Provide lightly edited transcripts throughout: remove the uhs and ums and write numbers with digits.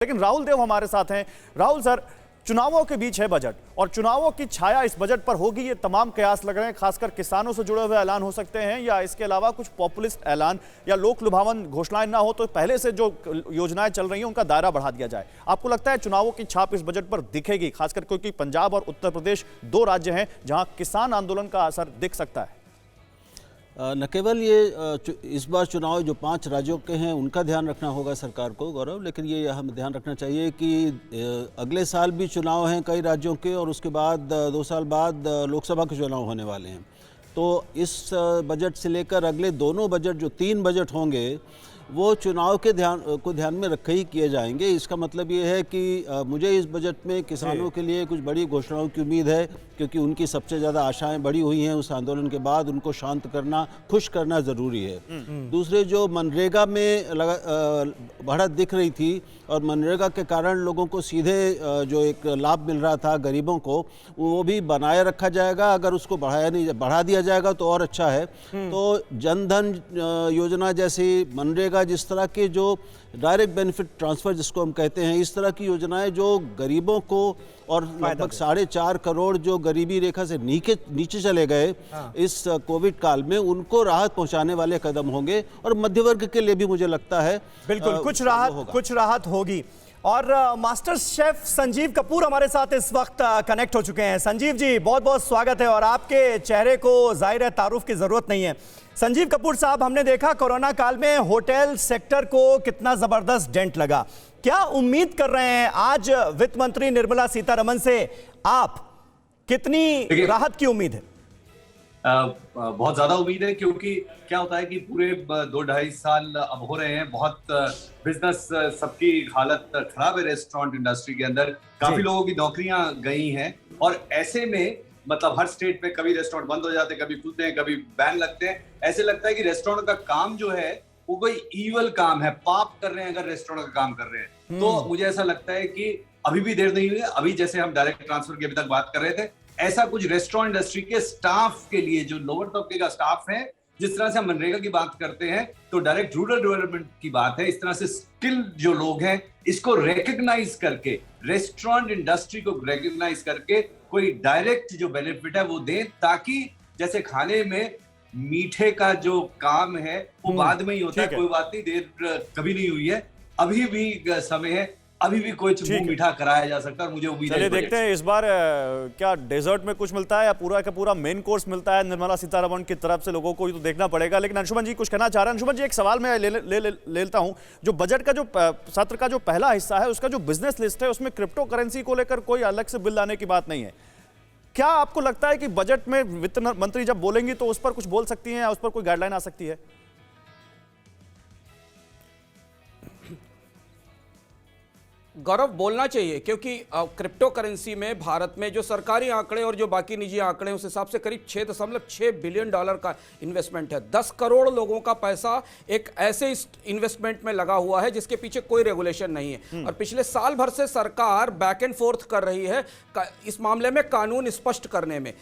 लेकिन राहुल देव हमारे साथ हैं। राहुल सर, चुनावों के बीच है बजट और चुनावों की छाया इस बजट पर होगी, ये तमाम कयास लग रहे हैं। खासकर किसानों से जुड़े हुए ऐलान हो सकते हैं या इसके अलावा कुछ पॉपुलिस्ट ऐलान या लोक लुभावन घोषणाएं ना हो तो पहले से जो योजनाएं चल रही हैं उनका दायरा बढ़ा दिया जाए। आपको लगता है चुनावों की छाप इस बजट पर दिखेगी, खासकर क्योंकि पंजाब और उत्तर प्रदेश दो राज्य हैं जहां किसान आंदोलन का असर दिख सकता है? न केवल ये इस बार चुनाव जो 5 राज्यों के हैं उनका ध्यान रखना होगा सरकार को, गौरव, लेकिन ये हमें ध्यान रखना चाहिए कि अगले साल भी चुनाव हैं कई राज्यों के और उसके बाद 2 साल बाद लोकसभा के चुनाव होने वाले हैं। तो इस बजट से लेकर अगले दोनों बजट, जो 3 बजट होंगे, वो चुनाव के ध्यान में रखे ही किए जाएंगे। इसका मतलब ये है कि मुझे इस बजट में किसानों के लिए कुछ बड़ी घोषणाओं की उम्मीद है, क्योंकि उनकी सबसे ज़्यादा आशाएं बढ़ी हुई हैं उस आंदोलन के बाद। उनको शांत करना, खुश करना ज़रूरी है। दूसरे, जो मनरेगा में बढ़त दिख रही थी और मनरेगा के कारण लोगों को सीधे जो एक लाभ मिल रहा था गरीबों को, वो भी बनाए रखा जाएगा। अगर उसको बढ़ा दिया जाएगा तो और अच्छा है। तो जनधन योजना जैसी, मनरेगा, जिस तरह के जो डायरेक्ट बेनिफिट ट्रांसफर जिसको हम कहते हैं, इस तरह की योजनाएं जो गरीबों को, और लगभग 4.5 करोड़ जो गरीबी रेखा से नीचे चले गए इस कोविड काल में, उनको राहत पहुंचाने वाले कदम होंगे। और मध्य वर्ग के लिए भी मुझे लगता है बिल्कुल कुछ राहत होगी। और मास्टर शेफ संजीव कपूर हमारे साथ इस वक्त कनेक्ट हो चुके हैं। संजीव जी, बहुत बहुत स्वागत है। और आपके चेहरे को जाहिर है तारुफ की जरूरत नहीं है। संजीव कपूर साहब, हमने देखा कोरोना काल में होटल सेक्टर को कितना जबरदस्त डेंट लगा। क्या उम्मीद कर रहे हैं आज वित्त मंत्री निर्मला सीतारमण से आप? कितनी राहत की उम्मीद है? बहुत ज्यादा उम्मीद है, क्योंकि क्या होता है कि पूरे 2-2.5 साल अब हो रहे हैं, बहुत बिजनेस, सबकी हालत खराब है रेस्टोरेंट इंडस्ट्री के अंदर। काफी लोगों की नौकरियां गई हैं और ऐसे में मतलब हर स्टेट में कभी रेस्टोरेंट बंद हो जाते हैं, कभी खुलते हैं, कभी बैन लगते हैं। ऐसे लगता है कि रेस्टोरेंट का काम जो है वो कोई ईवल काम है, पाप कर रहे हैं अगर रेस्टोरेंट का काम कर रहे हैं। तो मुझे ऐसा लगता है कि अभी भी देर नहीं हुई है। अभी जैसे हम डायरेक्ट ट्रांसफर की अभी तक बात कर रहे थे, ऐसा कुछ रेस्टोरेंट इंडस्ट्री के स्टाफ के लिए, जो लोअर तबके का स्टाफ है, जिस तरह से हम मनरेगा की बात करते हैं तो डायरेक्ट रूरल डेवलपमेंट की बात है, इस तरह से स्किल्ड जो लोग हैं इसको रिकॉग्नाइज करके, रेस्टोरेंट इंडस्ट्री को रिकॉग्नाइज करके कोई डायरेक्ट जो बेनिफिट है वो दें, ताकि जैसे खाने में मीठे का जो काम है वो बाद में ही होता है। कोई बात नहीं, देर कभी नहीं हुई है, अभी भी समय है, अभी भी कुछ मीठा कराया जा सकता है। और मुझे उम्मीद है, चलिए देखते हैं इस बार क्या डेजर्ट में कुछ मिलता है या पूरा का पूरा मेन कोर्स मिलता है निर्मला सीतारमण की तरफ से। लोगों को ये तो देखना पड़ेगा। लेकिन अंशुमन जी कुछ कहना चाह रहे हैं। अंशुमन जी, एक सवाल मैं ले लेता हूं। जो बजट का जो सत्र का जो पहला हिस्सा है, उसका जो बिजनेस लिस्ट है, उसमें क्रिप्टो करेंसी को लेकर कोई अलग से बिल लाने की बात नहीं है। क्या आपको लगता है कि बजट में वित्त मंत्री जब बोलेंगी तो उस पर कुछ बोल सकती हैं या उस पर कोई गाइडलाइन आ सकती है? गौरव, बोलना चाहिए, क्योंकि क्रिप्टो करेंसी में भारत में जो सरकारी आंकड़े और जो बाकी निजी आंकड़े उस हिसाब से करीब $6.6 बिलियन का इन्वेस्टमेंट है। 10 करोड़ लोगों का पैसा एक ऐसे इन्वेस्टमेंट में लगा हुआ है जिसके पीछे कोई रेगुलेशन नहीं है। और पिछले साल भर से सरकार बैक एंड फोर्थ कर रही है इस मामले में कानून स्पष्ट करने में।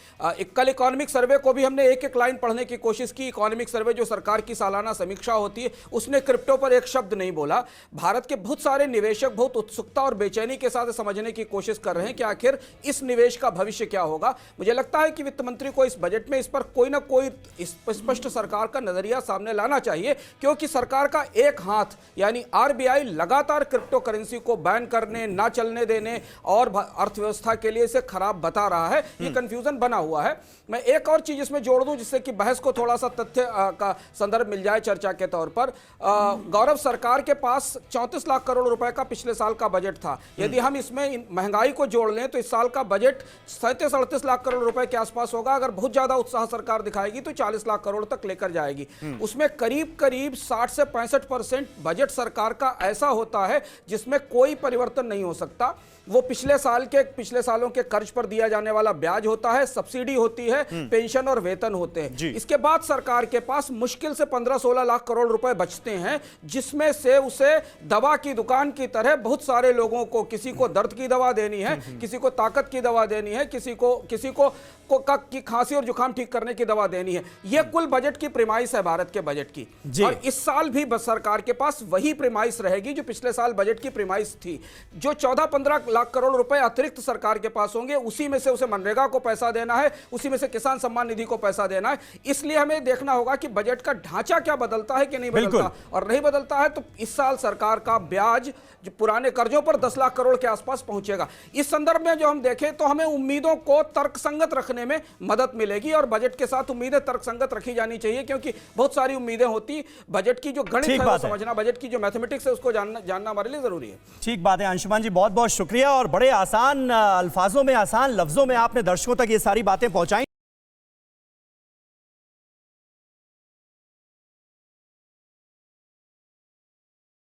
कल इकोनॉमिक सर्वे को भी हमने एक लाइन पढ़ने की कोशिश की। इकोनॉमिक सर्वे जो सरकार की सालाना समीक्षा होती है, उसने क्रिप्टो पर एक शब्द नहीं बोला। भारत के बहुत सारे निवेशक बहुत उत्सुकता और बेचैनी के साथ समझने की कोशिश कर रहे हैं कि आखिर इस निवेश का भविष्य क्या होगा। मुझे लगता है कि वित्त मंत्री को इस बजट में इस पर कोई ना कोई स्पष्ट सरकार का नजरिया सामने लाना चाहिए, क्योंकि सरकार का एक हाथ यानी आरबीआई लगातार क्रिप्टो करेंसी को बैन करने, ना चलने देने और अर्थव्यवस्था के लिए इसे खराब बता रहा है। ये कंफ्यूजन बना हुआ है। मैं एक और चीज इसमें जोड़ दूं जिससे कि बहस को थोड़ा सा तथ्य का संदर्भ मिल जाए चर्चा के तौर पर। गौरव, सरकार के पास 34 लाख करोड़ रुपए का पिछले साल का बजट था। यदि हम इसमें महंगाई को जोड़ लें तो इस साल का बजट 37-38 लाख करोड़ रुपए के आसपास होगा। अगर बहुत ज्यादा उत्साह सरकार दिखाएगी तो 40 लाख करोड़ तक लेकर जाएगी। उसमें करीब करीब 60 से 65% बजट सरकार का ऐसा होता है जिसमें कोई परिवर्तन नहीं हो सकता। वो पिछले सालों के कर्ज पर दिया जाने वाला ब्याज होता है, सब्सिडी होती है, पेंशन और वेतन होते हैं। इसके बाद सरकार के पास मुश्किल से 15-16 लाख करोड़ रुपए बचते हैं, जिसमें से उसे दवा की दुकान की तरह बहुत सारे सारे लोगों को, किसी को दर्द की दवा देनी है, किसी को ताकत की दवा देनी है, किसी को की खांसी और जुकाम ठीक करने की दवा देनी है। यह कुल बजट की प्रीमाइस है भारत के बजट की। और इस साल भी बस सरकार के पास वही प्रीमाइस रहेगी जो पिछले साल बजट की प्रीमाइस थी। जो 14-15 लाख करोड़ रुपए अतिरिक्त सरकार के पास होंगे, उसी में से उसे मनरेगा को पैसा देना है, उसी में से किसान सम्मान निधि को पैसा देना है। इसलिए हमें देखना होगा कि बजट का ढांचा क्या बदलता है कि नहीं बदलता, और नहीं बदलता है तो इस साल सरकार का ब्याज जो पुराने कर्जों पर 10 लाख करोड़ के आसपास पहुंचेगा। इस संदर्भ में जो हम देखें तो हमें उम्मीदों को तर्कसंगत रखने में मदद मिलेगी, और बजट के साथ उम्मीदें तर्कसंगत रखी जानी चाहिए, क्योंकि बहुत सारी उम्मीदें होती, बजट की जो गणित है वो समझना, बजट की जो मैथमेटिक्स है उसको जानना हमारे लिए जरूरी है। ठीक बात है अंशुमान जी, बहुत बहुत शुक्रिया, और बड़े आसान अल्फाजों में, आसान लफ्जों में आपने दर्शकों तक ये सारी बातें पहुंचाई।